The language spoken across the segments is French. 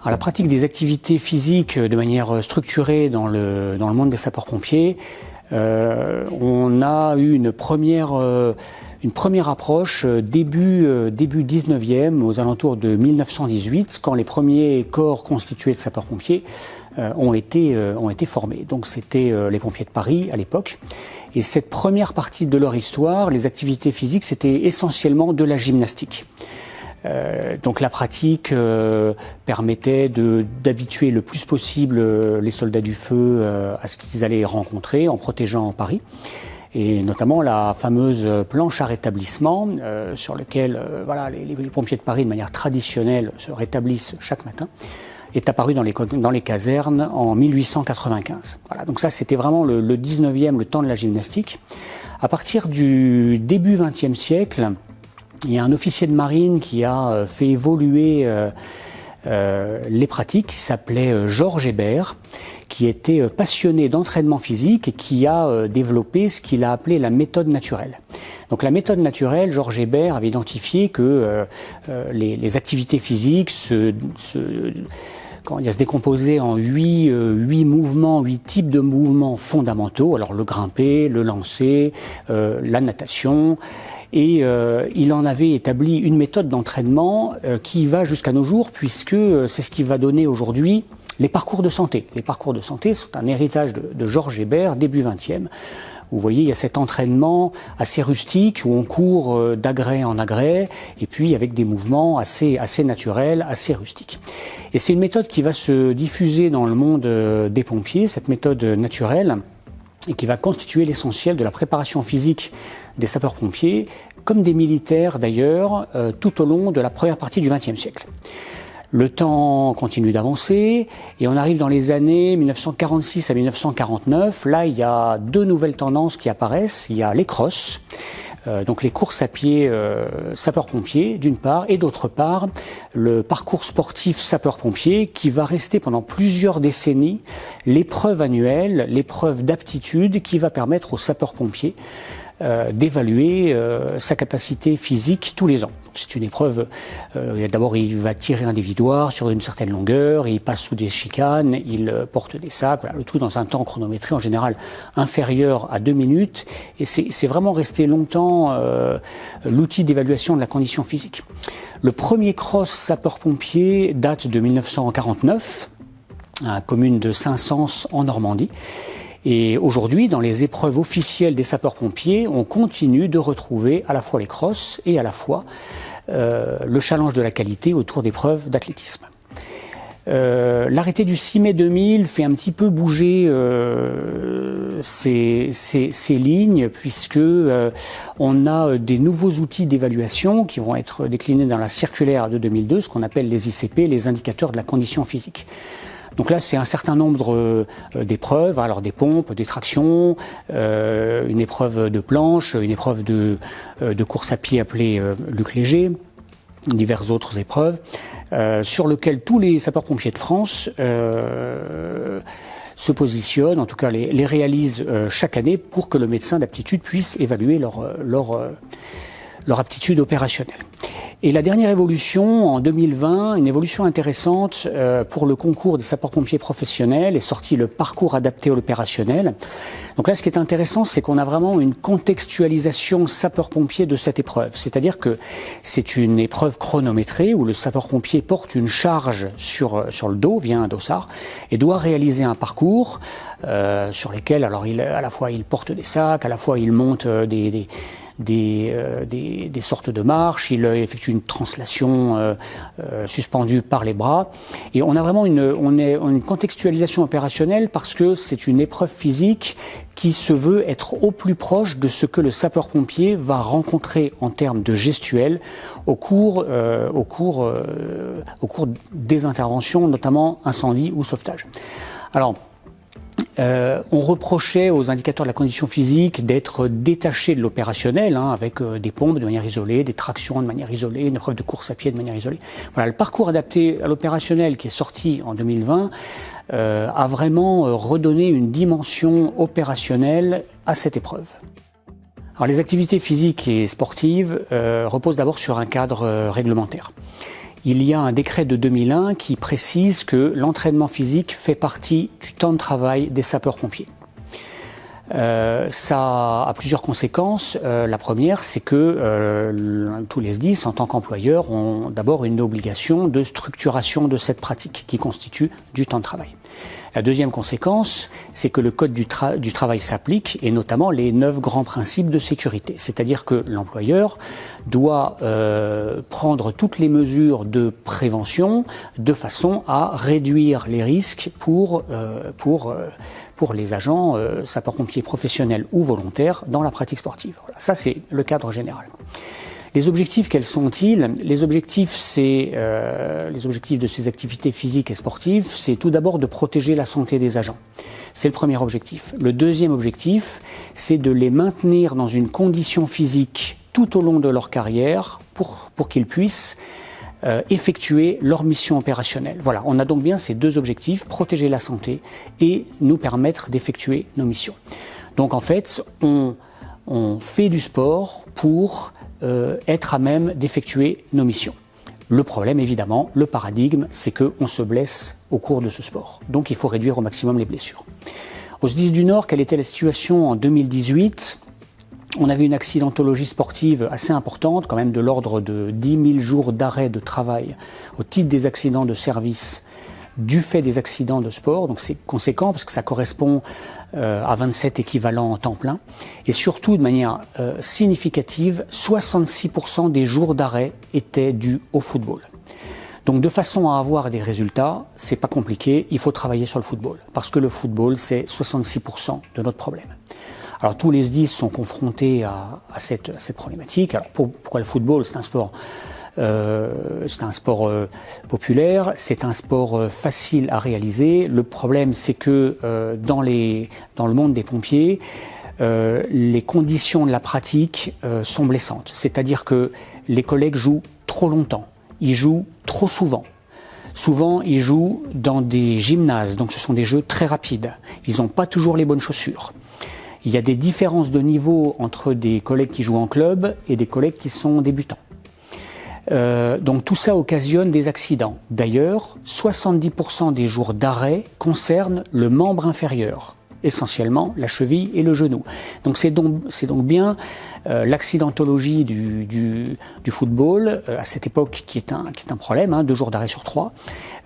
Alors, la pratique des activités physiques de manière structurée dans le monde des sapeurs-pompiers, on a eu une première approche début 19e, aux alentours de 1918, quand les premiers corps constitués de sapeurs-pompiers ont été formés. Donc c'était les pompiers de Paris à l'époque. Et cette première partie de leur histoire, les activités physiques, c'était essentiellement de la gymnastique. Donc la pratique permettait d'habituer le plus possible les soldats du feu à ce qu'ils allaient rencontrer en protégeant Paris. Et notamment la fameuse planche à rétablissement sur laquelle les pompiers de Paris de manière traditionnelle se rétablissent chaque matin, est apparue dans les casernes en 1895. Voilà, donc ça c'était vraiment le 19e, le temps de la gymnastique. À partir du début 20e siècle, il y a un officier de marine qui a fait évoluer les pratiques, qui s'appelait Georges Hébert, qui était passionné d'entraînement physique et qui a développé ce qu'il a appelé la méthode naturelle. Donc la méthode naturelle, Georges Hébert avait identifié que les activités physiques se décomposaient en 8 mouvements, 8 types de mouvements fondamentaux. Alors le grimper, le lancer, la natation. Et il en avait établi une méthode d'entraînement qui va jusqu'à nos jours, puisque c'est ce qui va donner aujourd'hui les parcours de santé. Les parcours de santé sont un héritage de Georges Hébert, début 20e. Vous voyez, il y a cet entraînement assez rustique où on court d'agrès en agrès et puis avec des mouvements assez naturels, assez rustiques. Et c'est une méthode qui va se diffuser dans le monde des pompiers, cette méthode naturelle, et qui va constituer l'essentiel de la préparation physique des sapeurs-pompiers, comme des militaires d'ailleurs, tout au long de la première partie du XXe siècle. Le temps continue d'avancer et on arrive dans les années 1946 à 1949. Là, il y a deux nouvelles tendances qui apparaissent. Il y a les crosses, donc les courses à pied sapeurs-pompiers d'une part, et d'autre part le parcours sportif sapeurs-pompiers qui va rester pendant plusieurs décennies l'épreuve annuelle, l'épreuve d'aptitude qui va permettre aux sapeurs-pompiers d'évaluer sa capacité physique tous les ans. C'est une épreuve, d'abord il va tirer un dévidoir sur une certaine longueur, il passe sous des chicanes, il porte des sacs, voilà, le tout dans un temps chronométré en général inférieur à 2 minutes, et c'est vraiment resté longtemps l'outil d'évaluation de la condition physique. Le premier cross sapeur-pompier date de 1949, à la commune de Saint-Saëns en Normandie. Et aujourd'hui, dans les épreuves officielles des sapeurs-pompiers, on continue de retrouver à la fois les crosses et à la fois le challenge de la qualité autour d'épreuves d'athlétisme. L'arrêté du 6 mai 2000 fait un petit peu bouger ces lignes, puisque on a des nouveaux outils d'évaluation qui vont être déclinés dans la circulaire de 2002, ce qu'on appelle les ICP, les indicateurs de la condition physique. Donc là, c'est un certain nombre d'épreuves, alors des pompes, des tractions, une épreuve de planche, une épreuve de course à pied appelée Luc Léger, diverses autres épreuves, sur lesquelles tous les sapeurs-pompiers de France se positionnent, en tout cas les réalisent chaque année pour que le médecin d'aptitude puisse évaluer leur aptitude opérationnelle. Et la dernière évolution, en 2020, une évolution intéressante pour le concours des sapeurs-pompiers professionnels, est sorti le parcours adapté à l'opérationnel. Donc là, ce qui est intéressant, c'est qu'on a vraiment une contextualisation sapeur-pompier de cette épreuve. C'est-à-dire que c'est une épreuve chronométrée où le sapeur-pompier porte une charge sur le dos, via un dossard, et doit réaliser un parcours sur lesquels, alors à la fois il porte des sacs, à la fois il monte des sortes de marches, il effectue une translation suspendue par les bras, et on a vraiment une contextualisation opérationnelle parce que c'est une épreuve physique qui se veut être au plus proche de ce que le sapeur-pompier va rencontrer en termes de gestuelle au cours des interventions, notamment incendie ou sauvetage. Alors, on reprochait aux indicateurs de la condition physique d'être détachés de l'opérationnel, avec des pompes de manière isolée, des tractions de manière isolée, une épreuve de course à pied de manière isolée. Voilà, le parcours adapté à l'opérationnel qui est sorti en 2020 a vraiment redonné une dimension opérationnelle à cette épreuve. Alors, les activités physiques et sportives reposent d'abord sur un cadre réglementaire. il y a un décret de 2001 qui précise que l'entraînement physique fait partie du temps de travail des sapeurs-pompiers. Ça a plusieurs conséquences. La première, c'est que tous les SDIS, en tant qu'employeurs, ont d'abord une obligation de structuration de cette pratique qui constitue du temps de travail. La deuxième conséquence, c'est que le Code du travail s'applique, et notamment les 9 grands principes de sécurité. C'est-à-dire que l'employeur doit prendre toutes les mesures de prévention de façon à réduire les risques pour les agents sapeurs-pompiers professionnels ou volontaires dans la pratique sportive. Voilà, ça c'est le cadre général. Les objectifs, quels sont-ils? Les objectifs de ces activités physiques et sportives, c'est tout d'abord de protéger la santé des agents. C'est le premier objectif. Le deuxième objectif, c'est de les maintenir dans une condition physique tout au long de leur carrière pour qu'ils puissent effectuer leur mission opérationnelle. Voilà, on a donc bien ces deux objectifs, protéger la santé et nous permettre d'effectuer nos missions. Donc en fait, on fait du sport pour être à même d'effectuer nos missions. Le problème, évidemment, le paradigme, c'est qu'on se blesse au cours de ce sport. Donc il faut réduire au maximum les blessures. Au SDIS du Nord, quelle était la situation en 2018 ? On avait une accidentologie sportive assez importante, quand même de l'ordre de 10 000 jours d'arrêt de travail au titre des accidents de service du fait des accidents de sport. Donc c'est conséquent parce que ça correspond à 27 équivalents en temps plein. Et surtout, de manière significative, 66% des jours d'arrêt étaient dus au football. Donc de façon à avoir des résultats, c'est pas compliqué, il faut travailler sur le football. Parce que le football, c'est 66% de notre problème. Alors tous les SDIS sont confrontés à cette problématique. Alors pourquoi le football? C'est un sport populaire, c'est un sport facile à réaliser. Le problème, c'est que dans le monde des pompiers, les conditions de la pratique sont blessantes. C'est-à-dire que les collègues jouent trop longtemps, ils jouent trop souvent. Souvent, ils jouent dans des gymnases, donc ce sont des jeux très rapides. Ils n'ont pas toujours les bonnes chaussures. Il y a des différences de niveau entre des collègues qui jouent en club et des collègues qui sont débutants. Donc tout ça occasionne des accidents. D'ailleurs, 70% des jours d'arrêt concernent le membre inférieur, essentiellement la cheville et le genou. Donc c'est donc bien l'accidentologie du football à cette époque qui est un problème, 2 jours d'arrêt sur 3,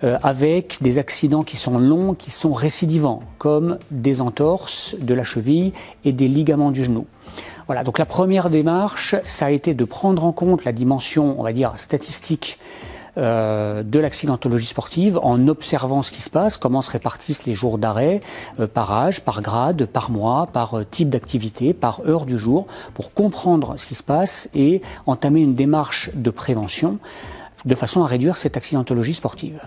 avec des accidents qui sont longs, qui sont récidivants, comme des entorses de la cheville et des ligaments du genou. Voilà, donc la première démarche, ça a été de prendre en compte la dimension, on va dire, statistique de l'accidentologie sportive en observant ce qui se passe, comment se répartissent les jours d'arrêt par âge, par grade, par mois, par type d'activité, par heure du jour, pour comprendre ce qui se passe et entamer une démarche de prévention de façon à réduire cette accidentologie sportive.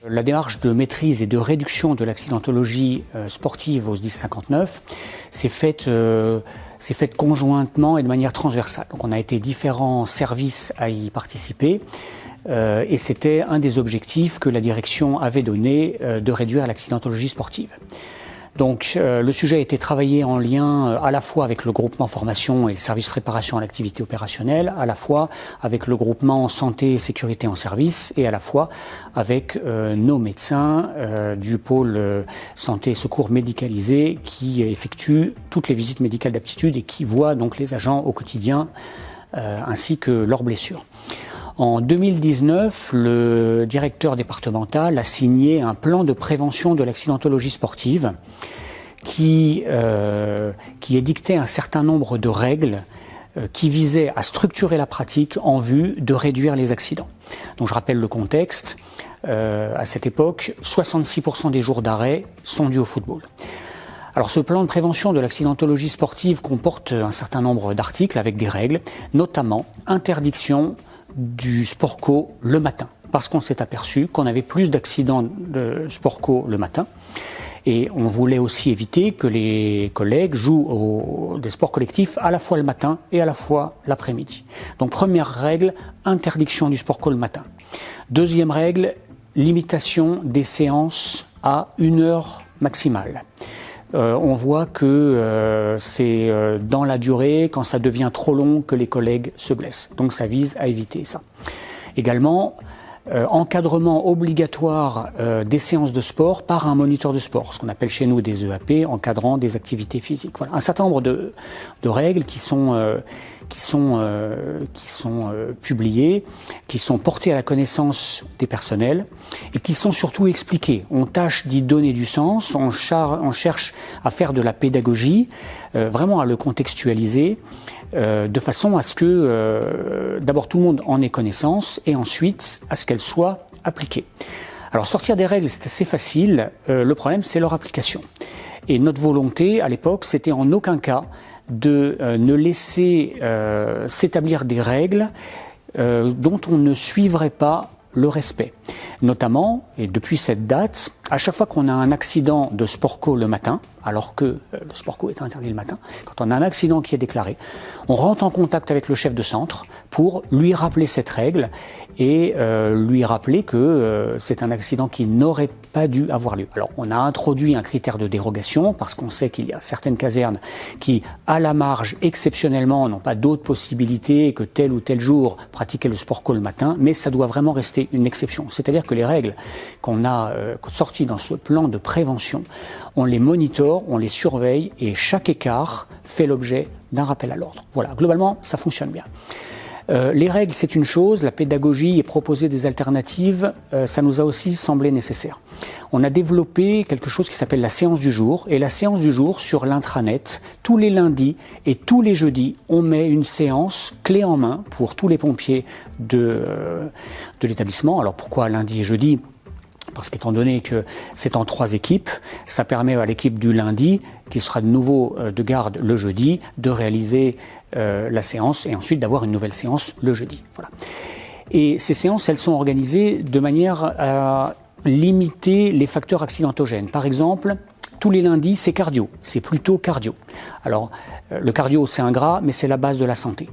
La démarche de maîtrise et de réduction de l'accidentologie sportive au SDIS 59 s'est faite conjointement et de manière transversale. Donc on a été différents services à y participer et c'était un des objectifs que la direction avait donné de réduire l'accidentologie sportive. Donc le sujet a été travaillé en lien à la fois avec le groupement formation et le service préparation à l'activité opérationnelle, à la fois avec le groupement santé et sécurité en service et à la fois avec nos médecins du pôle santé et secours médicalisé qui effectuent toutes les visites médicales d'aptitude et qui voient donc les agents au quotidien ainsi que leurs blessures. En 2019, le directeur départemental a signé un plan de prévention de l'accidentologie sportive qui édictait un certain nombre de règles qui visaient à structurer la pratique en vue de réduire les accidents. Donc je rappelle le contexte, à cette époque, 66% des jours d'arrêt sont dus au football. Alors ce plan de prévention de l'accidentologie sportive comporte un certain nombre d'articles avec des règles, notamment interdiction du sport co le matin, parce qu'on s'est aperçu qu'on avait plus d'accidents de sport co le matin et on voulait aussi éviter que les collègues jouent des sports collectifs à la fois le matin et à la fois l'après-midi. Donc première règle, interdiction du sport co le matin. Deuxième règle, limitation des séances à 1 heure maximale. On voit que c'est dans la durée, quand ça devient trop long, que les collègues se blessent. Donc ça vise à éviter ça. Également, encadrement obligatoire des séances de sport par un moniteur de sport, ce qu'on appelle chez nous des EAP, encadrant des activités physiques. Voilà, un certain nombre de règles qui sont publiées, qui sont portées à la connaissance des personnels et qui sont surtout expliquées. On tâche d'y donner du sens, on cherche à faire de la pédagogie, vraiment à le contextualiser, de façon à ce que d'abord tout le monde en ait connaissance et ensuite à ce qu'elles soient appliquées. Alors sortir des règles, c'est assez facile, le problème c'est leur application. Et notre volonté à l'époque, c'était en aucun cas de ne laisser s'établir des règles dont on ne suivrait pas le respect. Notamment, et depuis cette date, à chaque fois qu'on a un accident de sport-co le matin, alors que le sport-co est interdit le matin, quand on a un accident qui est déclaré, on rentre en contact avec le chef de centre pour lui rappeler cette règle et lui rappeler que c'est un accident qui n'aurait pas dû avoir lieu. Alors, on a introduit un critère de dérogation parce qu'on sait qu'il y a certaines casernes qui, à la marge, exceptionnellement, n'ont pas d'autre possibilité que tel ou tel jour pratiquer le sport-co le matin, mais ça doit vraiment rester une exception. C'est-à-dire que les règles qu'on a sorties dans ce plan de prévention, on les monitore, on les surveille et chaque écart fait l'objet d'un rappel à l'ordre. Voilà, globalement, ça fonctionne bien. Les règles, c'est une chose, la pédagogie et proposer des alternatives, ça nous a aussi semblé nécessaire. On a développé quelque chose qui s'appelle la séance du jour, et la séance du jour sur l'intranet, tous les lundis et tous les jeudis, on met une séance clé en main pour tous les pompiers de l'établissement. Alors pourquoi lundi et jeudi ? Parce qu'étant donné que c'est en 3 équipes, ça permet à l'équipe du lundi, qui sera de nouveau de garde le jeudi, de réaliser la séance et ensuite d'avoir une nouvelle séance le jeudi. Voilà. Et ces séances, elles sont organisées de manière à limiter les facteurs accidentogènes. Par exemple, tous les lundis, c'est cardio, c'est plutôt cardio. Alors, le cardio, c'est ingrat, mais c'est la base de la santé.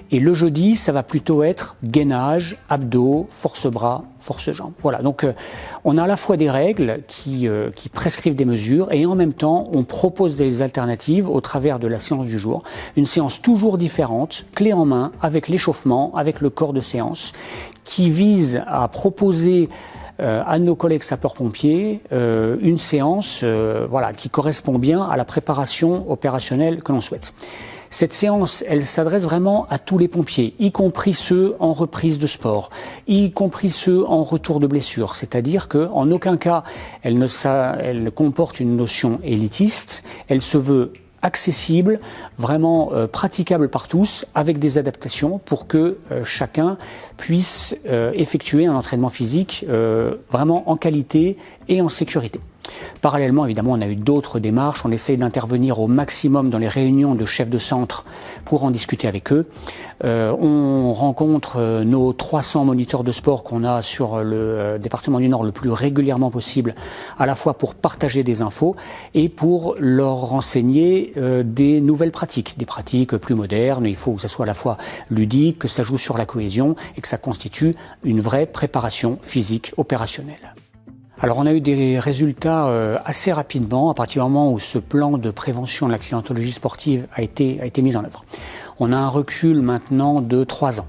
Et le jeudi, ça va plutôt être gainage, abdos, force bras, force jambes. Voilà, donc on a à la fois des règles qui prescrivent des mesures et en même temps, on propose des alternatives au travers de la séance du jour. Une séance toujours différente, clé en main, avec l'échauffement, avec le corps de séance, qui vise à proposer à nos collègues sapeurs-pompiers une séance qui correspond bien à la préparation opérationnelle que l'on souhaite. Cette séance, elle s'adresse vraiment à tous les pompiers, y compris ceux en reprise de sport, y compris ceux en retour de blessure. C'est-à-dire qu'en aucun cas, elle ne comporte une notion élitiste, elle se veut accessible, vraiment praticable par tous, avec des adaptations pour que chacun puisse effectuer un entraînement physique vraiment en qualité et en sécurité. Parallèlement, évidemment, on a eu d'autres démarches. On essaye d'intervenir au maximum dans les réunions de chefs de centre pour en discuter avec eux. On rencontre nos 300 moniteurs de sport qu'on a sur le département du Nord le plus régulièrement possible, à la fois pour partager des infos et pour leur renseigner des nouvelles pratiques, des pratiques plus modernes. Il faut que ça soit à la fois ludique, que ça joue sur la cohésion et que ça constitue une vraie préparation physique opérationnelle. Alors on a eu des résultats assez rapidement à partir du moment où ce plan de prévention de l'accidentologie sportive a été mis en œuvre. On a un recul maintenant de 3 ans.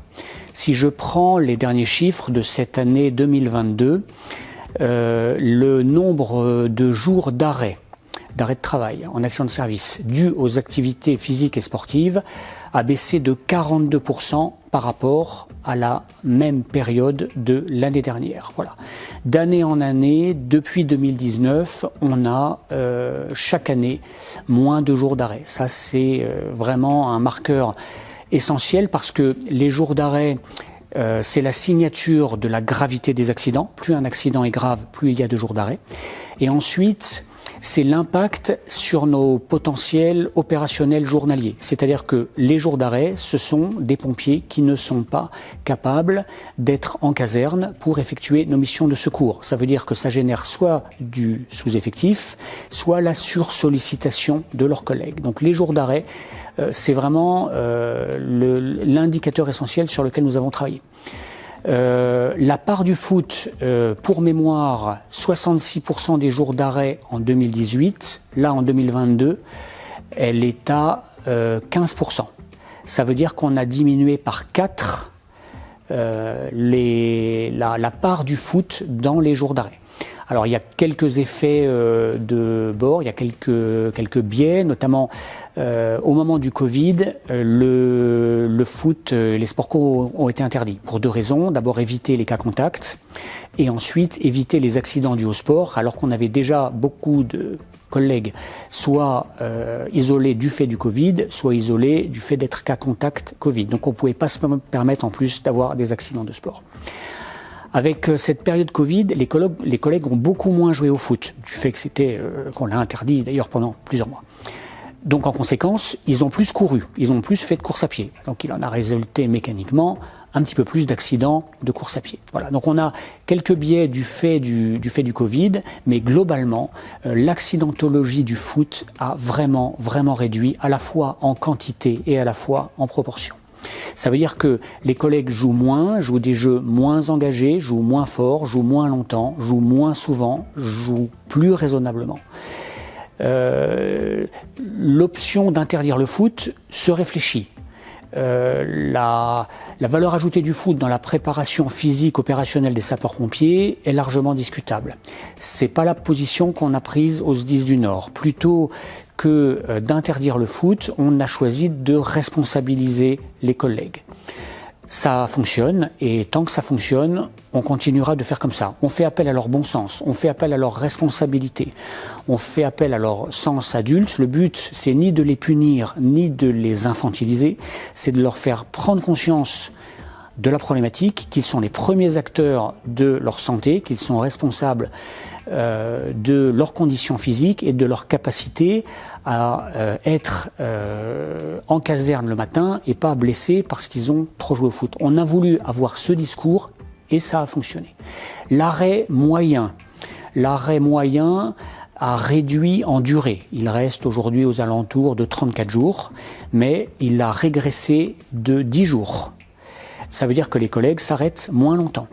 Si je prends les derniers chiffres de cette année 2022, le nombre de jours d'arrêt de travail en accident de service dû aux activités physiques et sportives a baissé de 42% par rapport à la même période de l'année dernière. Voilà. D'année en année, depuis 2019, on a chaque année moins de jours d'arrêt. Ça, c'est vraiment un marqueur essentiel parce que les jours d'arrêt, c'est la signature de la gravité des accidents. Plus un accident est grave, plus il y a de jours d'arrêt. Et ensuite, c'est l'impact sur nos potentiels opérationnels journaliers. C'est-à-dire que les jours d'arrêt, ce sont des pompiers qui ne sont pas capables d'être en caserne pour effectuer nos missions de secours. Ça veut dire que ça génère soit du sous-effectif, soit la sursollicitation de leurs collègues. Donc les jours d'arrêt, c'est vraiment l'indicateur essentiel sur lequel nous avons travaillé. La part du foot, pour mémoire, 66% des jours d'arrêt en 2018, là en 2022, elle est à 15%. Ça veut dire qu'on a diminué par 4 la part du foot dans les jours d'arrêt. Alors il y a quelques effets de bord, il y a quelques biais, notamment au moment du Covid, le foot, les sports co ont été interdits pour deux raisons. D'abord éviter les cas contacts et ensuite éviter les accidents dus au sport, alors qu'on avait déjà beaucoup de collègues soit isolés du fait du Covid, soit isolés du fait d'être cas contact Covid. Donc on ne pouvait pas se permettre en plus d'avoir des accidents de sport. Avec cette période Covid, les collègues ont beaucoup moins joué au foot, du fait que qu'on l'a interdit d'ailleurs pendant plusieurs mois. Donc en conséquence, ils ont plus couru, ils ont plus fait de course à pied. Donc il en a résulté mécaniquement un petit peu plus d'accidents de course à pied. Voilà. Donc on a quelques biais du fait du Covid, mais globalement, l'accidentologie du foot a vraiment réduit, à la fois en quantité et à la fois en proportion. Ça veut dire que les collègues jouent moins, jouent des jeux moins engagés, jouent moins fort, jouent moins longtemps, jouent moins souvent, jouent plus raisonnablement. L'option d'interdire le foot se réfléchit. La valeur ajoutée du foot dans la préparation physique opérationnelle des sapeurs-pompiers est largement discutable. C'est pas la position qu'on a prise au SDIS du Nord. Plutôt que d'interdire le foot, on a choisi de responsabiliser les collègues. Ça fonctionne et tant que ça fonctionne, on continuera de faire comme ça. On fait appel à leur bon sens, on fait appel à leur responsabilité, on fait appel à leur sens adulte. Le but, c'est ni de les punir, ni de les infantiliser, c'est de leur faire prendre conscience de la problématique, qu'ils sont les premiers acteurs de leur santé, qu'ils sont responsables de leurs conditions physiques et de leur capacité à être en caserne le matin et pas blessés parce qu'ils ont trop joué au foot. On a voulu avoir ce discours et ça a fonctionné. L'arrêt moyen a réduit en durée. Il reste aujourd'hui aux alentours de 34 jours, mais il a régressé de 10 jours. Ça veut dire que les collègues s'arrêtent moins longtemps.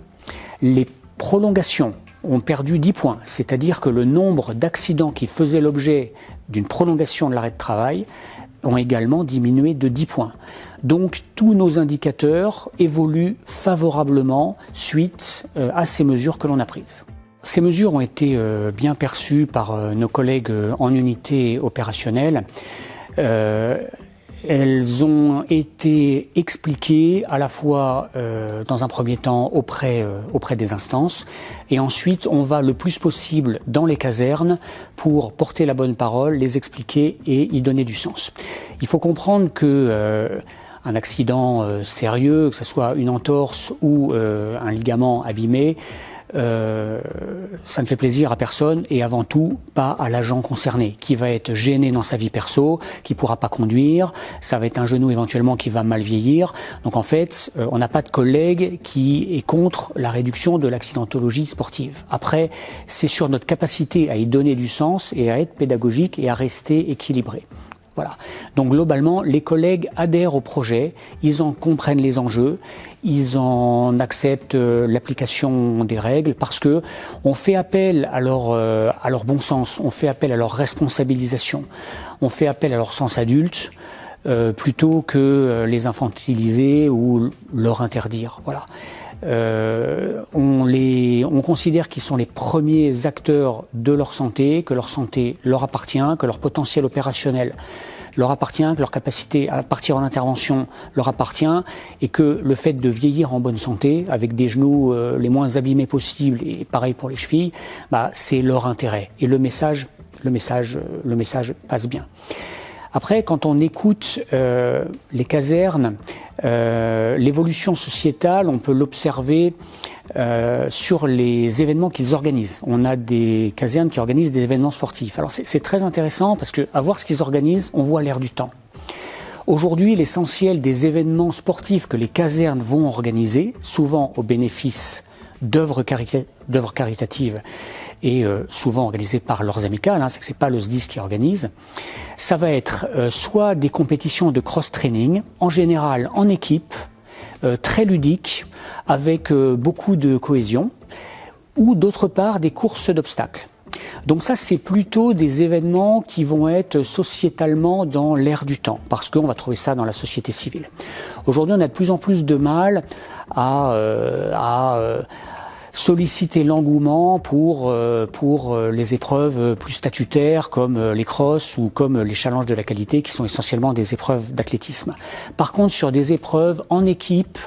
Les prolongations ont perdu 10 points, c'est-à-dire que le nombre d'accidents qui faisaient l'objet d'une prolongation de l'arrêt de travail ont également diminué de 10 points. Donc tous nos indicateurs évoluent favorablement suite à ces mesures que l'on a prises. Ces mesures ont été bien perçues par nos collègues en unité opérationnelle. Elles ont été expliquées à la fois dans un premier temps auprès des instances et ensuite on va le plus possible dans les casernes pour porter la bonne parole, les expliquer et y donner du sens. Il faut comprendre que un accident sérieux, que ce soit une entorse ou un ligament abîmé, ça ne fait plaisir à personne et avant tout pas à l'agent concerné qui va être gêné dans sa vie perso, qui pourra pas conduire, ça va être un genou éventuellement qui va mal vieillir. Donc en fait, on n'a pas de collègue qui est contre la réduction de l'accidentologie sportive. Après, c'est sur notre capacité à y donner du sens et à être pédagogique et à rester équilibré. Voilà. Donc globalement, les collègues adhèrent au projet, ils en comprennent les enjeux, ils en acceptent l'application des règles parce que on fait appel à leur bon sens, on fait appel à leur responsabilisation, on fait appel à leur sens adulte plutôt que les infantiliser ou leur interdire. Voilà. On considère qu'ils sont les premiers acteurs de leur santé, que leur santé leur appartient, que leur potentiel opérationnel leur appartient, que leur capacité à partir en intervention leur appartient et que le fait de vieillir en bonne santé, avec des genoux les moins abîmés possibles et pareil pour les chevilles, c'est leur intérêt. Et le message passe bien. Après, quand on écoute les casernes, l'évolution sociétale, on peut l'observer sur les événements qu'ils organisent. On a des casernes qui organisent des événements sportifs. Alors c'est très intéressant parce que à voir ce qu'ils organisent, on voit l'air du temps. Aujourd'hui, l'essentiel des événements sportifs que les casernes vont organiser, souvent au bénéfice d'œuvres caritatives et souvent organisées par leurs amicales, c'est que c'est pas le SDIS qui organise, ça va être soit des compétitions de cross-training, en général en équipe, très ludiques, avec beaucoup de cohésion, ou d'autre part des courses d'obstacles. Donc ça, c'est plutôt des événements qui vont être sociétalement dans l'air du temps, parce qu'on va trouver ça dans la société civile. Aujourd'hui, on a de plus en plus de mal à solliciter l'engouement pour les épreuves plus statutaires comme les crosses ou comme les challenges de la qualité qui sont essentiellement des épreuves d'athlétisme. Par contre, sur des épreuves en équipe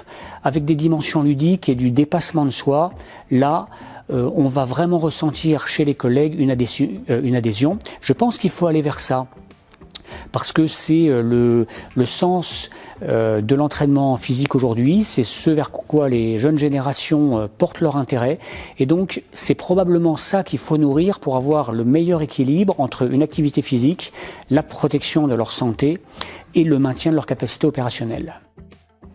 avec des dimensions ludiques et du dépassement de soi, là, on va vraiment ressentir chez les collègues une adhésion. Je pense qu'il faut aller vers ça, parce que c'est le sens de l'entraînement physique aujourd'hui, c'est ce vers quoi les jeunes générations portent leur intérêt, et donc c'est probablement ça qu'il faut nourrir pour avoir le meilleur équilibre entre une activité physique, la protection de leur santé et le maintien de leur capacité opérationnelle.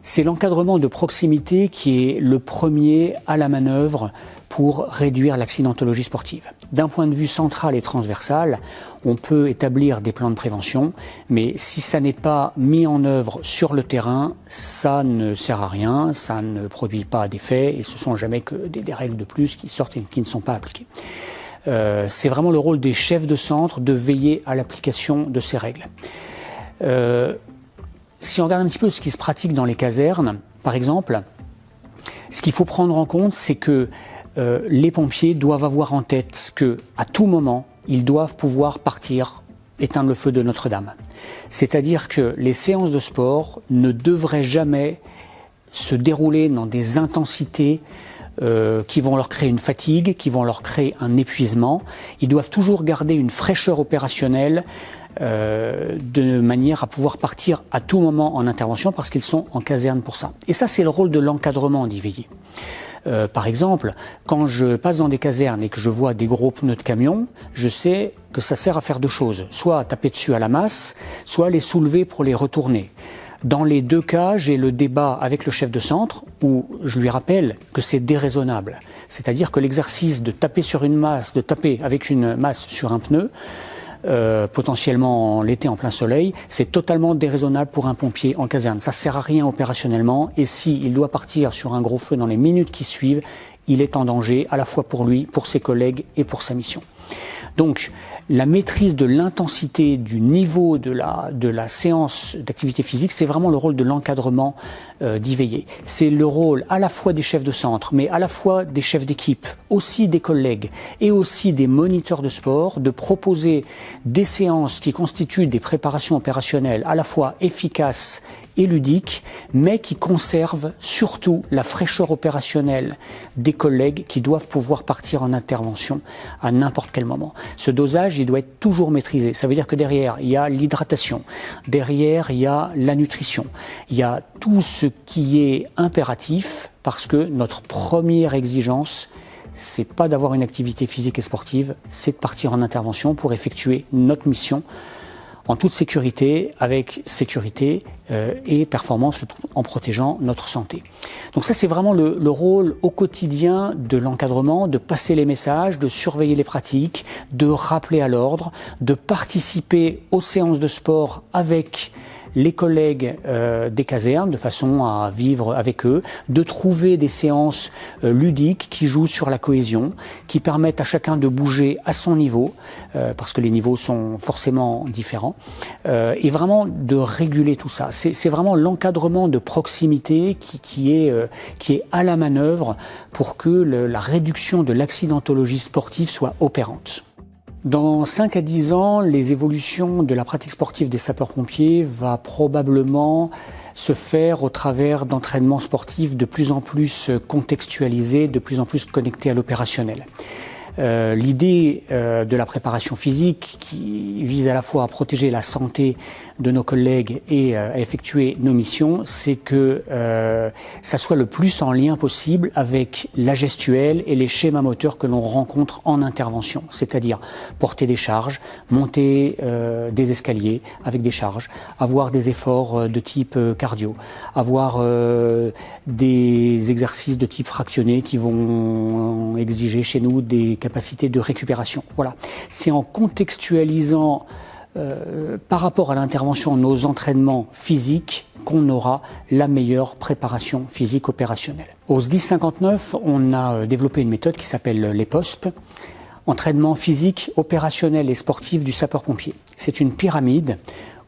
C'est l'encadrement de proximité qui est le premier à la manœuvre pour réduire l'accidentologie sportive. D'un point de vue central et transversal, on peut établir des plans de prévention, mais si ça n'est pas mis en œuvre sur le terrain, ça ne sert à rien, ça ne produit pas d'effet, et ce sont jamais que des règles de plus qui sortent et qui ne sont pas appliquées. C'est vraiment le rôle des chefs de centre de veiller à l'application de ces règles. Si on regarde un petit peu ce qui se pratique dans les casernes, par exemple, ce qu'il faut prendre en compte, c'est que les pompiers doivent avoir en tête que, à tout moment, ils doivent pouvoir partir, éteindre le feu de Notre-Dame. C'est-à-dire que les séances de sport ne devraient jamais se dérouler dans des intensités qui vont leur créer une fatigue, qui vont leur créer un épuisement. Ils doivent toujours garder une fraîcheur opérationnelle de manière à pouvoir partir à tout moment en intervention parce qu'ils sont en caserne pour ça. Et ça, c'est le rôle de l'encadrement d'y veiller. Par exemple, quand je passe dans des casernes et que je vois des gros pneus de camion, je sais que ça sert à faire deux choses. Soit à taper dessus à la masse, soit à les soulever pour les retourner. Dans les deux cas, j'ai le débat avec le chef de centre où je lui rappelle que c'est déraisonnable. C'est-à-dire que l'exercice de taper sur une masse, de taper avec une masse sur un pneu, potentiellement l'été en plein soleil, c'est totalement déraisonnable pour un pompier en caserne. Ça ne sert à rien opérationnellement, et s'il doit partir sur un gros feu dans les minutes qui suivent, il est en danger à la fois pour lui, pour ses collègues et pour sa mission. Donc, la maîtrise de l'intensité du niveau de la séance d'activité physique, c'est vraiment le rôle de l'encadrement d'y veiller. C'est le rôle à la fois des chefs de centre, mais à la fois des chefs d'équipe, aussi des collègues et aussi des moniteurs de sport, de proposer des séances qui constituent des préparations opérationnelles à la fois efficaces et ludiques, mais qui conservent surtout la fraîcheur opérationnelle des collègues qui doivent pouvoir partir en intervention à n'importe quel moment. Ce dosage, il doit être toujours maîtrisé. Ça veut dire que derrière, il y a l'hydratation, derrière, il y a la nutrition, il y a tout ce qui est impératif, parce que notre première exigence, c'est pas d'avoir une activité physique et sportive, c'est de partir en intervention pour effectuer notre mission en toute sécurité, avec sécurité et performance, en protégeant notre santé. Donc ça, c'est vraiment le rôle au quotidien de l'encadrement, de passer les messages, de surveiller les pratiques, de rappeler à l'ordre, de participer aux séances de sport avec les collègues des casernes de façon à vivre avec eux, de trouver des séances ludiques qui jouent sur la cohésion, qui permettent à chacun de bouger à son niveau, parce que les niveaux sont forcément différents, et vraiment de réguler tout ça. C'est vraiment l'encadrement de proximité qui est à la manœuvre pour que la réduction de l'accidentologie sportive soit opérante. Dans 5 à 10 ans, les évolutions de la pratique sportive des sapeurs-pompiers va probablement se faire au travers d'entraînements sportifs de plus en plus contextualisés, de plus en plus connectés à l'opérationnel. L'idée de la préparation physique qui vise à la fois à protéger la santé de nos collègues et à effectuer nos missions, c'est que ça soit le plus en lien possible avec la gestuelle et les schémas moteurs que l'on rencontre en intervention, c'est-à-dire porter des charges, monter des escaliers avec des charges, avoir des efforts de type cardio, avoir des exercices de type fractionné qui vont exiger chez nous des capacités de récupération. Voilà. C'est en contextualisant par rapport à l'intervention, nos entraînements physiques, qu'on aura la meilleure préparation physique opérationnelle. Au SDIS 59, on a développé une méthode qui s'appelle l'EPOSP. Entraînement physique, opérationnel et sportif du sapeur-pompier. C'est une pyramide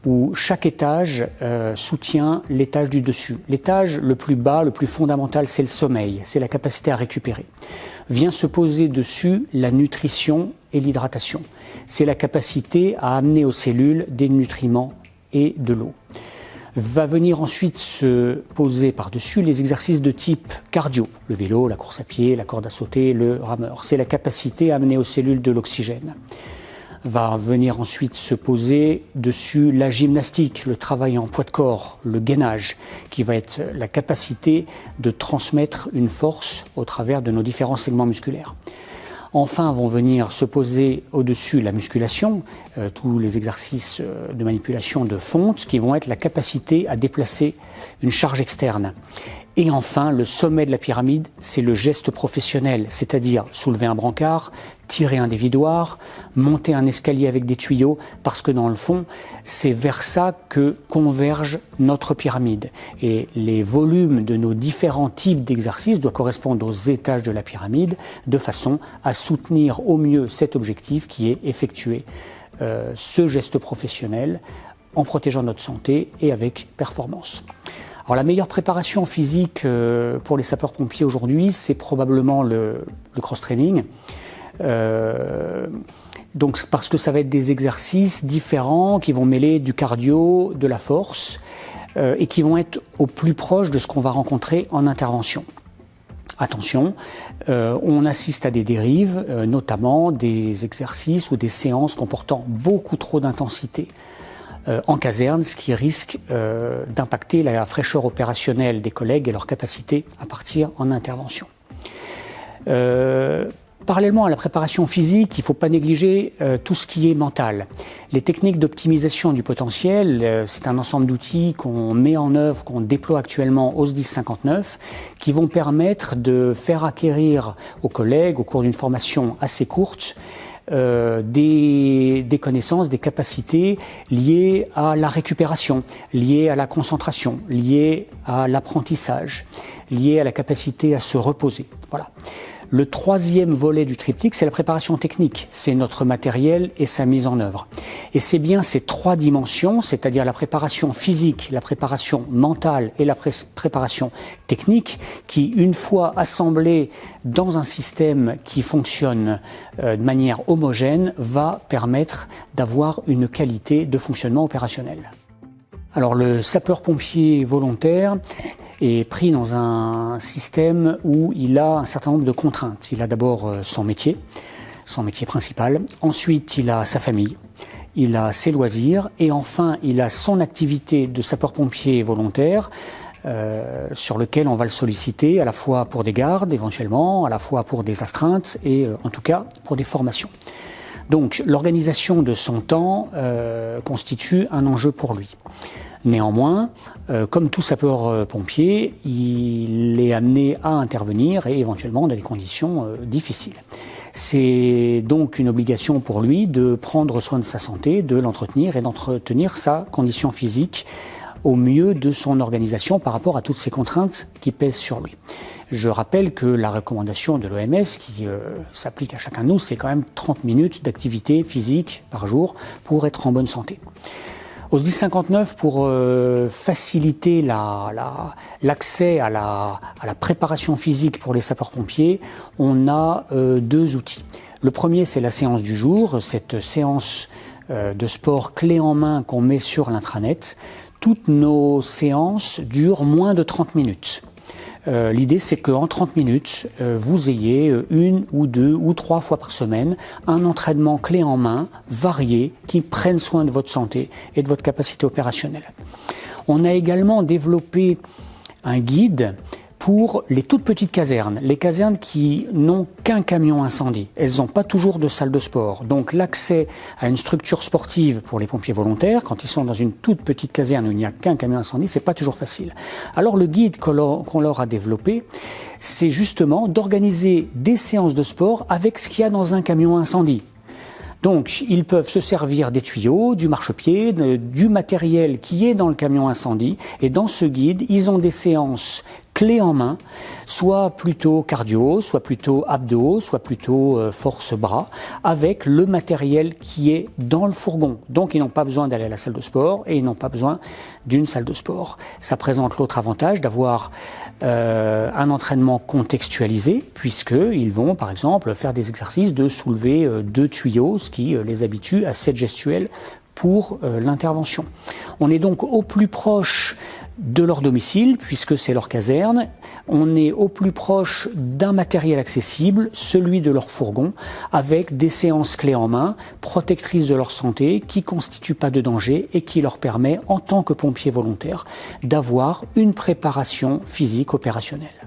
où chaque étage soutient l'étage du dessus. L'étage le plus bas, le plus fondamental, c'est le sommeil, c'est la capacité à récupérer. Vient se poser dessus la nutrition et l'hydratation. C'est la capacité à amener aux cellules des nutriments et de l'eau. Va venir ensuite se poser par-dessus les exercices de type cardio, le vélo, la course à pied, la corde à sauter, le rameur. C'est la capacité à amener aux cellules de l'oxygène. Va venir ensuite se poser dessus la gymnastique, le travail en poids de corps, le gainage, qui va être la capacité de transmettre une force au travers de nos différents segments musculaires. Enfin vont venir se poser au-dessus la musculation, tous les exercices de manipulation de fonte qui vont être la capacité à déplacer une charge externe. Et enfin, le sommet de la pyramide, c'est le geste professionnel, c'est-à-dire soulever un brancard, tirer un dévidoir, monter un escalier avec des tuyaux, parce que dans le fond, c'est vers ça que converge notre pyramide. Et les volumes de nos différents types d'exercices doivent correspondre aux étages de la pyramide, de façon à soutenir au mieux cet objectif qui est effectuer ce geste professionnel en protégeant notre santé et avec performance. Alors la meilleure préparation physique pour les sapeurs-pompiers aujourd'hui, c'est probablement le cross-training. Donc parce que ça va être des exercices différents qui vont mêler du cardio, de la force et qui vont être au plus proche de ce qu'on va rencontrer en intervention. Attention, on assiste à des dérives, notamment des exercices ou des séances comportant beaucoup trop d'intensité en caserne, ce qui risque d'impacter la fraîcheur opérationnelle des collègues et leur capacité à partir en intervention. Parallèlement à la préparation physique, il ne faut pas négliger tout ce qui est mental. Les techniques d'optimisation du potentiel, c'est un ensemble d'outils qu'on met en œuvre, qu'on déploie actuellement au SDIS 59, qui vont permettre de faire acquérir aux collègues, au cours d'une formation assez courte, des connaissances, des capacités liées à la récupération, liées à la concentration, liées à l'apprentissage, liées à la capacité à se reposer. Voilà. Le troisième volet du triptyque, c'est la préparation technique. C'est notre matériel et sa mise en œuvre. Et c'est bien ces trois dimensions, c'est-à-dire la préparation physique, la préparation mentale et la préparation technique, qui, une fois assemblées dans un système qui fonctionne de manière homogène, va permettre d'avoir une qualité de fonctionnement opérationnel. Alors le sapeur-pompier volontaire est pris dans un système où il a un certain nombre de contraintes. Il a d'abord son métier principal. Ensuite, il a sa famille, il a ses loisirs et enfin, il a son activité de sapeur-pompier volontaire sur lequel on va le solliciter à la fois pour des gardes éventuellement, à la fois pour des astreintes et en tout cas pour des formations. Donc l'organisation de son temps constitue un enjeu pour lui. Néanmoins, comme tout sapeur-pompier, il est amené à intervenir et éventuellement dans des conditions difficiles. C'est donc une obligation pour lui de prendre soin de sa santé, de l'entretenir et d'entretenir sa condition physique au mieux de son organisation par rapport à toutes ces contraintes qui pèsent sur lui. Je rappelle que la recommandation de l'OMS qui s'applique à chacun de nous, c'est quand même 30 minutes d'activité physique par jour pour être en bonne santé. Au SDIS 59, pour faciliter l'accès à la préparation physique pour les sapeurs-pompiers, on a deux outils. Le premier, c'est la séance du jour, cette séance de sport clé en main qu'on met sur l'intranet. Toutes nos séances durent moins de 30 minutes. L'idée, c'est qu'en 30 minutes, vous ayez une ou deux ou trois fois par semaine un entraînement clé en main, varié, qui prenne soin de votre santé et de votre capacité opérationnelle. On a également développé un guide pour les toutes petites casernes, les casernes qui n'ont qu'un camion incendie. Elles n'ont pas toujours de salle de sport. Donc l'accès à une structure sportive pour les pompiers volontaires, quand ils sont dans une toute petite caserne où il n'y a qu'un camion incendie, c'est pas toujours facile. Alors le guide qu'on leur a développé, c'est justement d'organiser des séances de sport avec ce qu'il y a dans un camion incendie. Donc, ils peuvent se servir des tuyaux, du marchepied, du matériel qui est dans le camion incendie. Et dans ce guide, ils ont des séances clé en main, soit plutôt cardio, soit plutôt abdos, soit plutôt force bras, avec le matériel qui est dans le fourgon. Donc ils n'ont pas besoin d'aller à la salle de sport et ils n'ont pas besoin d'une salle de sport. Ça présente l'autre avantage d'avoir un entraînement contextualisé, puisqu'ils vont par exemple faire des exercices de soulever 2 tuyaux, ce qui les habitue à cette gestuelle pour l'intervention. On est donc au plus proche de leur domicile, puisque c'est leur caserne. On est au plus proche d'un matériel accessible, celui de leur fourgon, avec des séances clés en main, protectrices de leur santé, qui ne constituent pas de danger et qui leur permet, en tant que pompiers volontaires, d'avoir une préparation physique opérationnelle.